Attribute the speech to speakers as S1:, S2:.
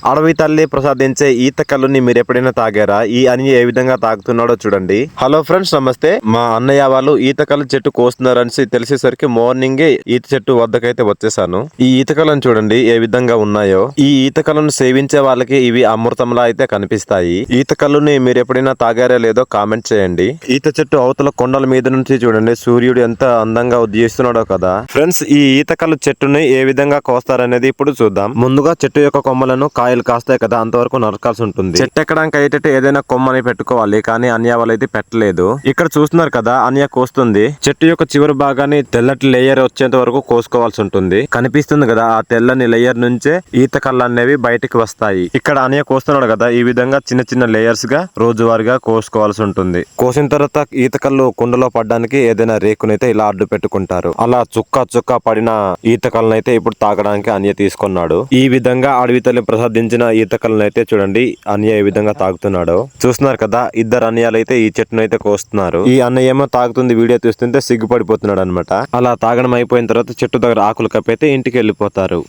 S1: అడవి తల్లి ప్రసాదించే ఈత కల్లుని మీరు ఎప్పుడైనా తాగారా? ఈ అనియ ఏ విధంగా తాగుతున్నాడో చూడండి. హలో ఫ్రెండ్స్, నమస్తే. మా అన్నయ్య వాళ్ళు ఈత కల్లు చెట్టు కోస్తున్నారని తెలిసేసరికి మార్నింగే ఈత చెట్టు వద్దకైతే వచ్చేసాను. ఈ ఈత కళ్ళను చూడండి ఏ విధంగా ఉన్నాయో. ఈ ఈత కళ్ళను సేవించే వాళ్ళకి ఇవి అమృతంలా అయితే కనిపిస్తాయి. ఈత కల్లుని మీరు ఎప్పుడైనా తాగారో లేదో కామెంట్ చేయండి. ఈత చెట్టు అవతల కొండల మీద నుంచి చూడండి సూర్యుడు ఎంత అందంగా ఉదయిస్తున్నాడో కదా. ఫ్రెండ్స్, ఈ ఈత కల్లు చెట్టుని ఏ విధంగా కోస్తారనేది ఇప్పుడు చూద్దాం. ముందుగా చెట్టు యొక్క కొమ్మలను కాయలు కాస్తాయి కదా, అంతవరకు నరకాల్సి ఉంటుంది. చెట్టు ఎక్కడానికి అయితే ఏదైనా కొమ్మని పెట్టుకోవాలి, కానీ అన్య వాళ్ళు అయితే పెట్టలేదు. ఇక్కడ చూస్తున్నారు కదా, అన్య కోస్తుంది. చెట్టు యొక్క చివరి భాగాన్ని తెల్లటి లేయర్ వచ్చేంత వరకు కోసుకోవాల్సి ఉంటుంది. కనిపిస్తుంది కదా, ఆ తెల్లని లేయర్ నుంచే ఈత కళ్ళు అనేవి బయటికి వస్తాయి. ఇక్కడ అన్య కోస్తున్నాడు కదా, ఈ విధంగా చిన్న చిన్న లేయర్స్ గా రోజువారీగా కోసుకోవాల్సి ఉంటుంది. కోసిన తర్వాత ఈత కళ్ళు కుండలో పడడానికి ఏదైనా రేకునైతే ఇలా అడ్డు పెట్టుకుంటారు. అలా చుక్క చుక్క పడిన ఈత కళ్ళనైతే ఇప్పుడు తాగడానికి అన్య తీసుకున్నాడు. ఈ విధంగా అడవి తల్లి ప్రసాదించిన ఈత కళ్ళను అయితే చూడండి అన్య ఏ విధంగా తాగుతున్నాడో. చూస్తున్నారు కదా, ఇద్దరు అన్నయ్యలు అయితే ఈ చెట్టును అయితే కోస్తున్నారు. ఈ అన్నయ్య ఏమో తాగుతుంది, వీడియో తీస్తుంటే సిగ్గుపడిపోతున్నాడు అనమాట. అలా తాగడం అయిపోయిన తర్వాత చెట్టు దగ్గర ఆకులు కప్పైతే ఇంటికి వెళ్ళిపోతారు.